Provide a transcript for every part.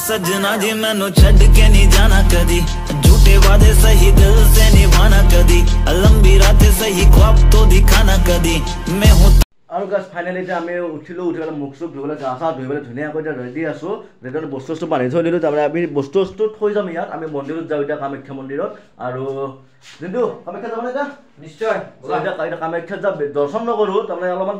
सजना जी मैनू छड़ के नहीं जाना कदी झूठे वादे सही दिल से निभाना कदी लंबी रातें सही ख्वाब तो दिखाना कदी मैं हूँ আৰু গাছ ফাইনালি এতিয়া আমি উঠিলোঁ উঠি পেলাই মুখ চুখ ধুবলৈ গা চা ধুই পেলাই ধুনীয়াকৈ এতিয়া ৰেডি আছোঁ ৰেডি বস্তু বস্তু বান্ধি থৈ দিলোঁ তাৰপৰা আমি বস্তু বস্তু থৈ যাম ইয়াত আমি মন্দিৰত যাওঁ এতিয়া কামাখ্যা মন্দিৰত আৰু কিন্তু কামাখ্যা যাবনে এতিয়া নিশ্চয় এতিয়া কামাখ্যাত যাম দৰ্শন নকৰোঁ তাৰমানে অলপমান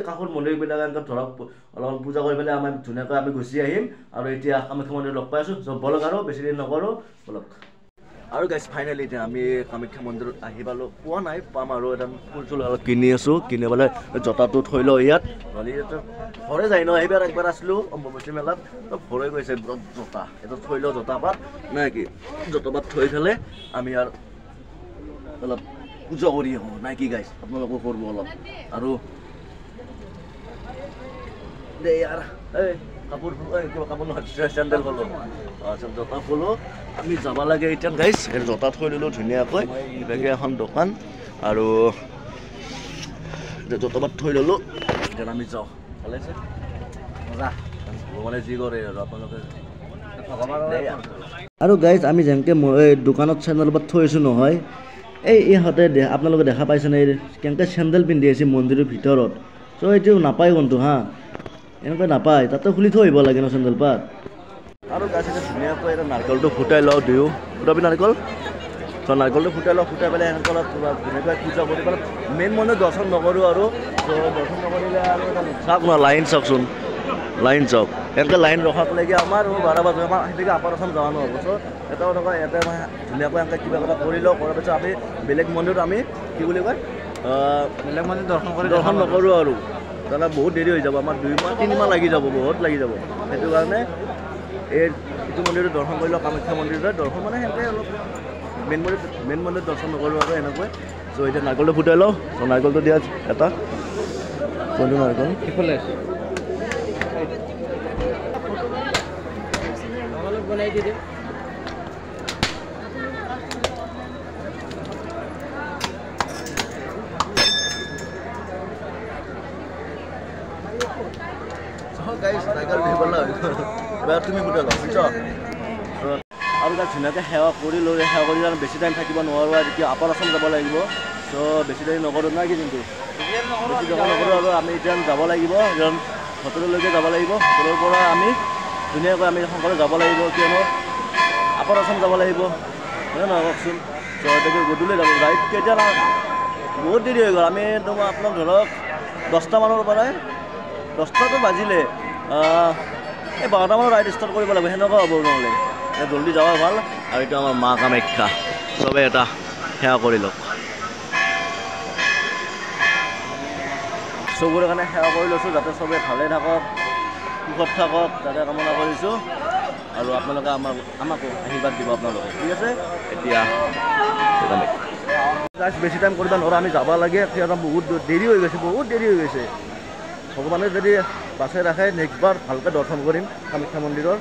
কাষৰ মন্দিৰবিলাক এনেকৈ ধৰক অলপমান পূজা কৰি পেলাই আমি ধুনীয়াকৈ আমি গুচি আহিম আৰু এতিয়া কামাখ্যা মন্দিৰত লগ পাই আছোঁ বলক আৰু বেছি দিন নকৰোঁ বলক আৰু গাইজ ফাইনেলি এতিয়া আমি কামাখ্যা মন্দিৰত আহি পালোঁ পোৱা নাই পাম আৰু এটা ফুল চুল অলপ কিনি আছোঁ কিনি পেলাই জোতাটো থৈ লওঁ ইয়াত ঘৰে যায় ন এইবাৰ একবাৰ আছিলোঁ অম্বুবাচী মেলাত ভৰে গৈছে জোতা এইটো থৈ লওঁ জোতা পাত নাই কি জোতা পাত থৈ পেলাই আমি আৰু অলপ পূজা কৰি আহোঁ নাই কি গাইজ আপোনালোকো কৰিব অলপ আৰু দে ইয়াৰ এই কাপোৰ কিবা কাপোৰ নহয় চেণ্ডেল ক'লোঁ জোতা ক'লোঁ আমি যাব লাগে এতিয়া গাইজ এই জোতা থৈ দিলোঁ ধুনীয়াকৈ ইভাগে এখন দোকান আৰু জোতা পাত থৈ ল'লোঁ এতিয়া আমি যাওঁ ভালে আছে মজা ভগৱানে যি কৰে আৰু আপোনালোকে আৰু গাইজ আমি যেনেকৈ দোকানত চেণ্ডেল পাত থৈ আছোঁ নহয় এই ইহঁতে আপোনালোকে দেখা পাইছেনে কেনেকৈ চেণ্ডেল পিন্ধি আছে মন্দিৰৰ ভিতৰত চ' এইটো নাপায় কোনটো হা এনেকৈ নাপায় তাতে খুলি থৈ আহিব লাগে ন চেণ্ডেল পাত আৰু গাছ এতিয়া ধুনীয়াকৈ এটা নাৰিকলটো ফুটাই লওঁ দিওঁ ফুটাবি নাৰিকল ত' নাৰিকলটো ফুটাই লওঁ ফুটাই পেলাই এনেকৈ অলপ ধুনীয়াকৈ পূজা কৰি পেলাই মেইন মন্দিৰত দৰ্শন নকৰোঁ আৰু দৰ্শন নকৰিলে আৰু এটা চাওক ন লাইন চাওকচোন লাইন চাওক এনেকৈ লাইন ৰখালৈকে আমাৰ 12 বাজে আমাৰ সেইভাগে আপাৰ আছাম যোৱা নহ'ব চ' এটা কথা ইয়াতে ধুনীয়াকৈ এনেকৈ কিবা এটা কৰি লওঁ কৰাৰ পিছত আমি বেলেগ মন্দিৰত আমি কি বুলি কয় বেলেগ মন্দিৰ দৰ্শন নকৰোঁ আৰু তাৰমানে বহুত দেৰি হৈ যাব আমাৰ 2 মাহ 3 মাহ লাগি যাব বহুত লাগি যাব সেইটো কাৰণে এইটো মন্দিৰত দৰ্শন কৰি লওঁ কামাখ্যা মন্দিৰত দৰ্শন মানে সেনেকৈ অলপ মেইন মন্দিৰত দৰ্শন নকৰোঁ আৰু এনেকৈ চ' এতিয়া নাৰিকলটো ফুটাই লওঁ চ' নাৰিকলটো দিয়া এটা কোনটো নাৰিকল সিফালে আছে বনাই দি দে গাইজ নাৰিকল দিবলৈ তুমি ফুটাই লওঁ বুজিছ আৰু তাত ধুনীয়াকৈ সেৱা কৰি লৈ সেৱা কৰি বেছি টাইম থাকিব নোৱাৰোঁ আৰু এতিয়া আপাৰ আছাম যাব লাগিব চ' বেছি দেৰি নকৰোঁ নাই কি কিন্তু বেছি জেগা নকৰোঁ আৰু আমি এতিয়া যাব লাগিব হোটেললৈকে যাব লাগিব হোটেলৰ পৰা আমি ধুনীয়াকৈ আমি সোনকালে যাব লাগিব কিয়নো আপাৰ আছাম যাব লাগিব হয় নহয় কওকচোন চ' এতিয়া গধূলি যাব ৰাইড কেতিয়া বহুত দেৰি হৈ গ'ল আমি আপোনাক ধৰক 10টা মানৰ পৰাই 10টাতো বাজিলে এই 12টা মানত ৰাইড ষ্টাৰ্ট কৰিব লাগিব সেনেকুৱা হ'ব নহ'লে জলদি যাবা ভাল আৰু এইটো আমাৰ মা কামাখ্যা চবে এটা সেৱা কৰি লওক চবৰে কাৰণে সেৱা কৰি লৈছোঁ যাতে চবে ভালে থাকক সুখত থাকক তাতে কামনা কৰিছোঁ আৰু আপোনালোকে আমাকো আশীৰ্বাদ দিব আপোনালোকে ঠিক আছে এতিয়া বেছি টাইম কৰিব নোৱাৰোঁ আমি যাব লাগে সিহঁতৰ বহুত দেৰি হৈ গৈছে ভগৱানে যদি বাছে ৰাখে নেক্সটবাৰ ভালকৈ দৰ্শন কৰিম কামাখ্যা মন্দিৰৰ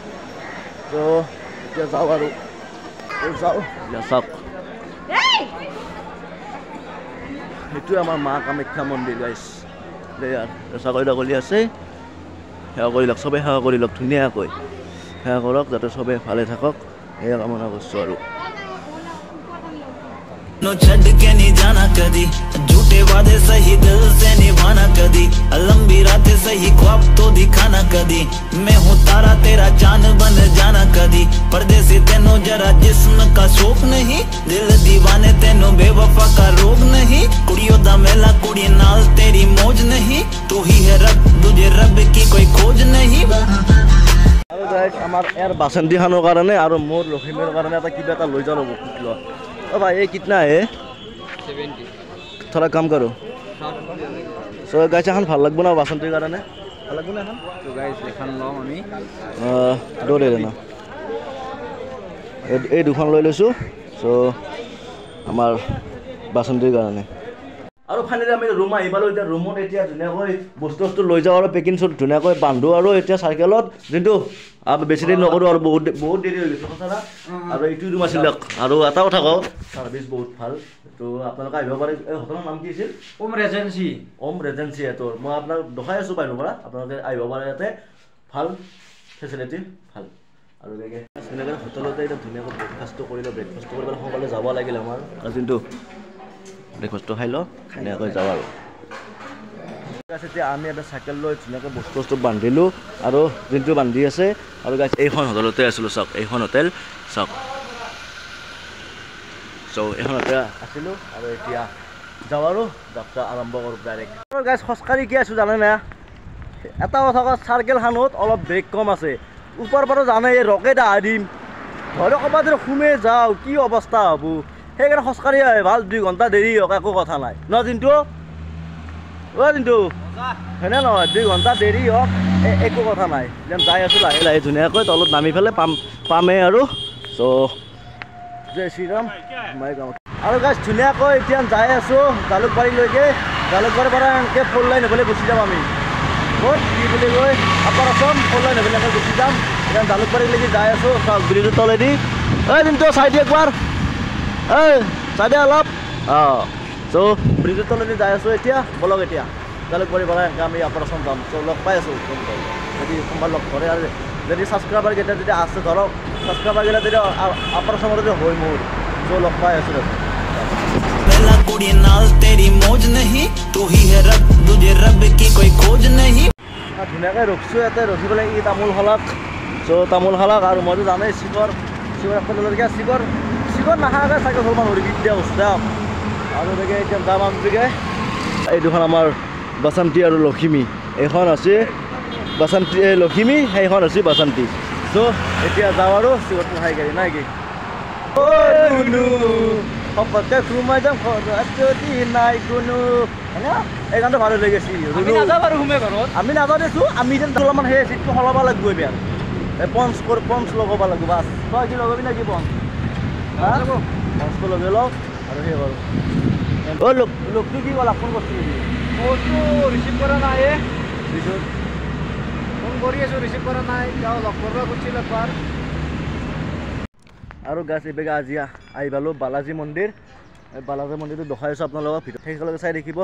ত' এতিয়া যাওঁ আৰু যাওঁ চাওক সেইটোৱে আমাৰ মা কামাখ্যা মন্দিৰ গাইছ চাকৰিটা কৰি আছে সেৱা কৰি লওক চবেই সেৱা কৰি লওক ধুনীয়াকৈ সেৱা কৰক যাতে চবেই ভালে থাকক সেয়া কামনা কৰিছোঁ আৰু छड़ के नहीं जाना कदी झूठे वादे सही दिल से निभाना कदी लंबी रातें सही ख्वाब तो दिखाना कदी मैं हूँ तारा तेरा चांद बन जाना कदी पर्दे से तेनो जरा जिस्म का शौक नहीं दिल दीवाने तेनो बेवफा का रोग नहीं कुड़ियों दा मेला कुड़ी नाल तेरी मौज नहीं तू ही है रब तुझे रब की कोई खोज नहीं আৰু গাইজ আমাৰ ইয়াৰ বাসন্তী খানৰ কাৰণে আৰু মোৰ লখিমীৰ কাৰণে এটা কিবা এটা লৈ যাওঁ লোৱা ओ भाई ये कितना है 70 थोड़ा कम करो सो गाइस এখন ভাল লাগব না বাসন্তীৰ কাৰণে ভাল লাগব না এখন তো গাইস এখন লম আমি দৌৰে না এই দুখন লৈ লৈছো সো আমাৰ বাসন্তীৰ কাৰণে আৰু ফাইনালি আমি ৰুম আহি পালোঁ এতিয়া ৰুমত এতিয়া ধুনীয়াকৈ বস্তু লৈ যাওঁ আৰু পেকিং চুট ধুনীয়াকৈ বান্ধো আৰু এতিয়া চাইকেলত যোনটো বেছি দেৰি নকৰোঁ আৰু বহুত দেৰি হৈ গৈছে কথা আৰু এইটো ৰুম আছিল আৰু এটা কথা কওঁ ছাৰ্ভিচ বহুত ভাল তো আপোনালোকে আহিব পাৰে এই হোটেলৰ নাম কি আছিল ওম ৰেজেঞ্চি এইটো মই আপোনাক দেখাই আছোঁ বাহিৰৰ পৰা আপোনালোকে আহিব পাৰে ইয়াতে ভাল ফেচিলিটি ভাল আৰু বেগে ধুনীয়াকৈ হোটেলতে এতিয়া ধুনীয়াকৈ ব্ৰেকফাষ্টটো কৰিলোঁ ব্ৰেকফাষ্টটো কৰিবলৈ সোনকালে যাব লাগিল আমাৰ আৰু যোনটো ব্ৰেকফাষ্টটো খাই লওঁ ধুনীয়াকৈ যাওঁ আৰু এতিয়া আমি এটা চাইকেল লৈ ধুনীয়াকৈ বস্তু বান্ধিলোঁ আৰু যোনটো বান্ধি আছে আৰু গাইছ এইখন হোটেলতে আছিলোঁ চাওক এইখন হোটেল চাওক চ' এইখনতে আছিলোঁ আৰু এতিয়া যাওঁ আৰু যাত্ৰা আৰম্ভ কৰোঁ ডাইৰেক্ট আৰু গাইছ খোজকাঢ়ি কি আছোঁ জানে না এটা কথা কওঁ চাৰ্কেলখনত অলপ ব্ৰেক কম আছে ওপৰ পৰা জানে এই ৰকেট আহিম ঘৰে ক'ৰবাত যদি সোমে যাওঁ কি অৱস্থা হ'ব সেইকাৰণে খোজকাঢ়ি আহে ভাল 2 ঘণ্টা দেৰি হওক একো কথা নাই ন কিন্তু কিন্তু হয়নে নহয় 2 ঘণ্টা দেৰি হওক একো কথা নাই যেন যাই আছোঁ লাহে লাহে ধুনীয়াকৈ তলত নামি পেলাই পামেই আৰু চ' জয় শ্ৰীৰাম মাই গাঁৱত আৰু গাইছ ধুনীয়াকৈ এতিয়া যাই আছোঁ জালুকবাৰীলৈকে জালুকবাৰীৰ পৰা এনেকৈ 4 লাইন হ'বলৈ গুচি যাম আমি ক'ত কি বুলি কয় আপাৰ আছাম 4 লাইন হ'বলৈ এনেকৈ গুচি যাম এতিয়া জালুকবাৰীলৈকে যাই আছোঁ চাওক ব্ৰিজৰ তলেদি কিন্তু চাইডে একবাৰ চাইডে অলপ চ' ব্ৰিজৰ তলেদি যাই আছোঁ এতিয়া বলক এতিয়া জালুকবাৰীৰ পৰা এনেকৈ আমি আপাৰ আছাম যাম চ' লগ পাই আছোঁ যদি সোমবাৰ লগ ধৰে আৰু যদি ছাবস্ক্ৰাইবাৰকেইটা যদি আছে ধৰক ছাবস্ক্ৰাইবাৰকেইটা যদি আপাৰ আছামত যদি হয় মোৰ চ' লগ পাই আছোঁ पहला कुड़ी नाल तेरी मौज नहीं तू ही है रब तुझे रब की कोई खोज नहीं ধুনীয়াকৈ ৰখিছোঁ ইয়াতে ৰখি পেলাই ই তামোল খালাক চ' তামোল খালাক আৰু মইতো জানেই চিকৰ এফাললৈকে চিকৰ নাখাকৈ চাইকেল চলমান ধৰি বিদ্যা উস্তা আৰু এনেকৈ এতিয়া যাম আমিকে এই দুখন আমাৰ বাসন্তী আৰু লখিমী এইখন আছে বাসন্তী লখিমী সেইখন আছে বাসন্তী চ' এতিয়া যাওঁ আৰু চিকৰটো খাই গাড়ী নাই কি সপকে সোমাই যাম যদি নাই কোনো এই গানটো ভাল হৈ গৈছে আমি নাযাওঁ দেছোঁ আমি যেন অলপমান সেই চিটটো সলাব লাগিব এতিয়া পঞ্চ লগাব লাগিব বাছ তই কি লগাবি নেকি পঞ্চটো লগাই লওক আৰু সেই কৰোঁ লোকটো কি ক'লা ফোন কৰিছিল ফোনটো ৰিচিভ কৰা নাই ফোন কৰি আছোঁ ৰিচিভ কৰা নাই তেওঁ লগ কৰিব খুজিছিল একবাৰ আৰু গাছ এইবেগে আজি আহি পালোঁ বালাজী মন্দিৰ বালাজী মন্দিৰটো দেখাই আছোঁ আপোনালোকক ভিতৰত সেইসকলকে চাই দেখিব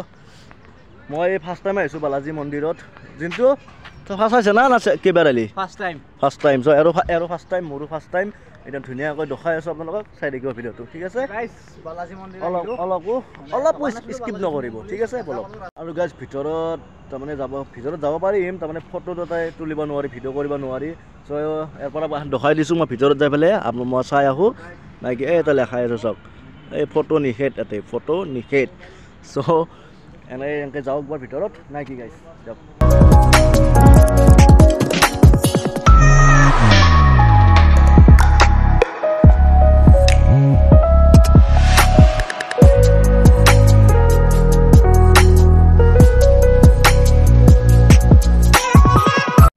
মই ফাৰ্ষ্ট টাইম আহিছোঁ বালাজী মন্দিৰত যোনটো ফাৰ্ষ্ট হৈছে না কেইবাৰ আহিলি ফাৰ্ষ্ট টাইম চ' আৰু ফাৰ্ষ্ট টাইম মোৰো ফাৰ্ষ্ট টাইম এতিয়া ধুনীয়াকৈ দেখাই আছোঁ আপোনালোকক চাই দেখিব ভিডিঅ'টো ঠিক আছে অলপো স্কিপ নকৰিব ঠিক আছে বলক আৰু গাছ ভিতৰত তাৰমানে ভিতৰত যাব পাৰিম তাৰমানে ফটো দুটাই তুলিব নোৱাৰি ভিডিঅ' কৰিব নোৱাৰি চ' ইয়াৰ পৰা দেখাই দিছোঁ মই ভিতৰত যাই পেলাই মই চাই আহোঁ নাই কি এটা লেখাই আছোঁ চাওক এই ফটো নিষেধ ইয়াতে ফটো নিষেধ চ' এনেকৈ যাওক বাৰু ভিতৰত নাই কি গাইছ দিয়ক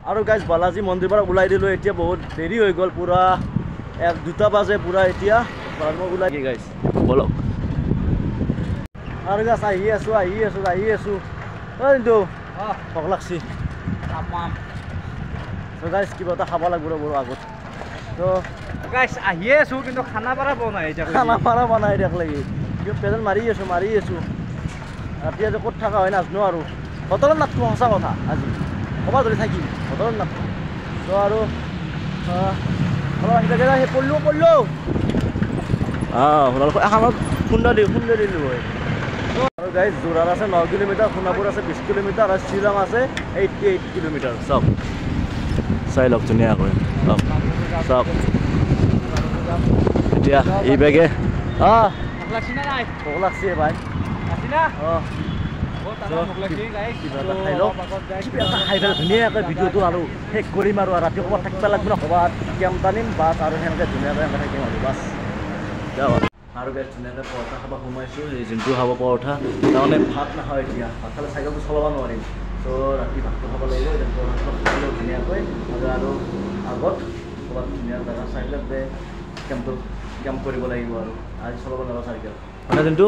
আৰু গাইজ বালাজী মন্দিৰৰ পৰা ওলাই দিলোঁ এতিয়া বহুত দেৰি হৈ গ'ল পূৰা 1-2টা বাজে পূৰা এতিয়া মই ওলাই কি গাইজ বলক আৰু গাছ আহি আছোঁ কিন্তু ভোক লাগছি গাইজ কিবা এটা খাব লাগিব ৰ'ব আগত তো গাইছ আহিয়ে আছোঁ কিন্তু খানা পাৰা বনাই দিয়ক লাগি কিন্তু প্ৰেজেণ্ট মাৰি আছোঁ ৰাতি আজি ক'ত থকা হয় নাজানো আৰু হোটেলত নাথাকোঁ সঁচা কথা আজি ক'ৰবাত ধৰি থাকিম হোটেলত নাথাকোঁ তো আৰু সেই পঢ়লোঁ এখনত খুন্দা দিলোঁ হয় আৰু গাইজ যোৰহাট আছে 9 কিলোমিটাৰ সোণাপুৰ আছে 20 কিলোমিটাৰ আৰু শ্বিলং আছে 88 কিলোমিটাৰ চাওক চাই লওক ধুনীয়াকৈ চাওক এতিয়া এই বেগে ভোক লাগছি ভাই ধুনীয়াকৈ ভিডিঅ'টো আৰু শেষ কৰিম আৰু ৰাতি ক'ৰবাত থাকিব লাগিব ন ক'ৰবাত কেম্প টানিম বাছ আৰু সেনেকৈ ধুনীয়াকৈ থাকিম আৰু বাছ আৰু গাইজ ধুনীয়াকৈ পৰঠা খাব সোমাইছোঁ এই যোনটো খাব পৰঠা তাৰমানে ভাত নাখাওঁ এতিয়া ভাত খালে চাইকেলটো চলাব নোৱাৰিম চ' ৰাতি ভাতটো খাব লাগিব এতিয়া পৰঠাটো খালেও ধুনীয়াকৈ আৰু আগত ক'ৰবাত ধুনীয়া জেগা চাই পেলাই কেম্প কৰিব লাগিব আৰু আজি চলাব নোৱাৰোঁ চাইকেল মানে যোনটো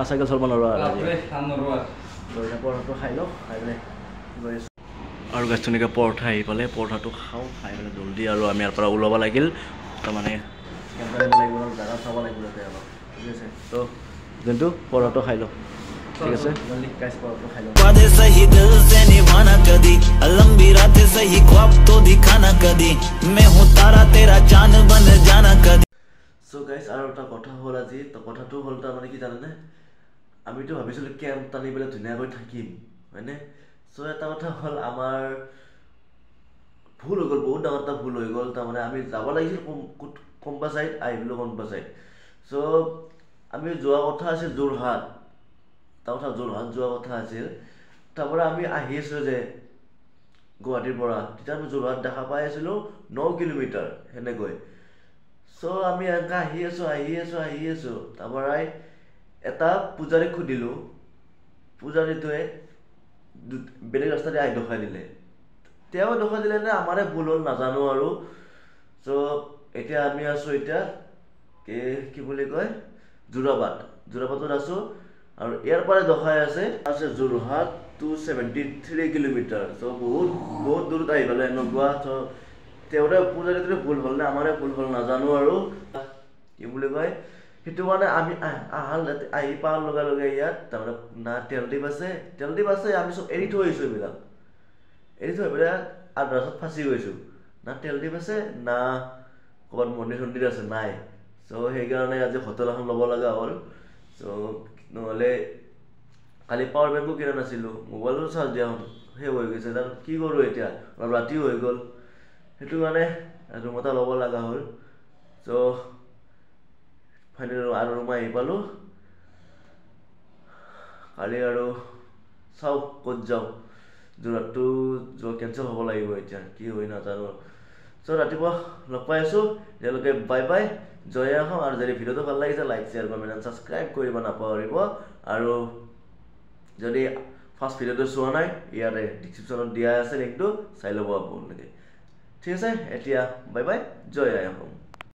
চাইকেল চলাব নোৱাৰোঁ আৰু পৰঠাটো খাই লওঁ খাই পেলাই গৈ আছোঁ আৰু গাছ ধুনীয়াকৈ পৰঠা আহি পালে পৰঠাটো খাওঁ খাই পেলাই জল্দি আৰু আমি ইয়াৰ পৰা ওলাব লাগিল তাৰমানে কেম্প লাগিব জেগা চাব লাগিব তাতে অলপ ঠিক আছে তো যোনটো পৰঠাটো খাই লওঁ ঠিক আছে গাইছ পৰঠা খাই লওঁ वादे सही दिल से निभाना कदी लंबी रातें सही ख्वाब तो दिखाना कदी मैं हूँ तारा तेरा चांद बन जाना कदी সো গাইস আৰু এটা কথা হ'ল আজি তো কথাটো হ'ল তাৰ মানে কি জানেনে আমিতো ভাবিছিলোঁ কেম্প টানি পেলাই ধুনীয়াকৈ থাকিম হয়নে সো এটা কথা হ'ল আমাৰ ভুল হৈ গ'ল বহুত ডাঙৰ এটা ভুল হৈ গ'ল তাৰমানে আমি যাব লাগিছিল কোনবা চাইড আহিলোঁ কোনবা চাইড সো আমি যোৱা কথা আছিল যোৰহাট তাৰ কথা যোৰহাট যোৱা কথা আছিল তাৰপৰা আমি আহি আছিলোঁ যে গুৱাহাটীৰ পৰা তেতিয়া আমি যোৰহাট দেখা পাই আছিলোঁ 9 কিলোমিটাৰ সেনেকৈ সো আমি এনেকৈ আহি আছোঁ তাৰপৰাই এটা পূজাৰীক সুধিলোঁ পূজাৰীটোৱে বেলেগ ৰাস্তাতে আহি দেখুৱাই দিলে তেওঁ দেখুৱাই দিলে নে আমাৰে ভুল হ'ল নাজানো আৰু সো এতিয়া আমি আছোঁ এতিয়া কি বুলি কয় যোৰাবাটত আছোঁ আৰু ইয়াৰ পৰা দেখাই আছে যোৰহাট 273 কিলোমিটাৰ সো বহুত দূৰত আহি পালে এনেকুৱা সো তেওঁৰে পূজাৰীটোৰে ভুল হ'ল নে আমাৰে ভুল হ'ল নাজানো আৰু কি বুলি কয় সেইটো কাৰণে আমি আহি পোৱাৰ লগে লগে ইয়াত তাৰমানে না তেলডিপ আছে আমি চব এৰি থৈ আহিছোঁ এইবিলাক এৰি থৈ পেলাই আধা ৰাস্তাত ফাঁচি গৈছোঁ না তেলডিপ আছে না ক'ৰবাত মন্দিৰ আছে নাই সো সেইকাৰণে আজি হোটেল এখন ল'ব লগা হ'ল সো নহ'লে কালি পাৱাৰ বেংকো কিনা নাছিলোঁ মোবাইলো চাৰ্জ দিয়া সেই হৈ গৈছে তাৰ কি কৰোঁ এতিয়া অলপ ৰাতিও হৈ গ'ল সেইটো কাৰণে ৰুম এটা ল'ব লগা হ'ল সো ফাইনেলি আৰু ৰুম আহি পালোঁ কালি আৰু চাওঁ ক'ত যাওঁ যোৰহাটটো যোৱা কেঞ্চেল হ'ব লাগিব এতিয়া কি হয় নাজানো সো ৰাতিপুৱা লগ পাই আছোঁ তেওঁলোকে বাই বাই জয় আহোঁ আৰু যদি ভিডিঅ'টো ভাল লাগিছে like share comment and subscribe কৰিব নাপাহৰিব আৰু যদি ফাৰ্ষ্ট ভিডিঅ'টো চোৱা নাই ইয়াতে ডিছক্ৰিপশ্যনত দিয়া আছে লিংকটো চাই ল'ব আপোনালোকে ঠিক আছে এতিয়া বাই বাই জয় আহোঁ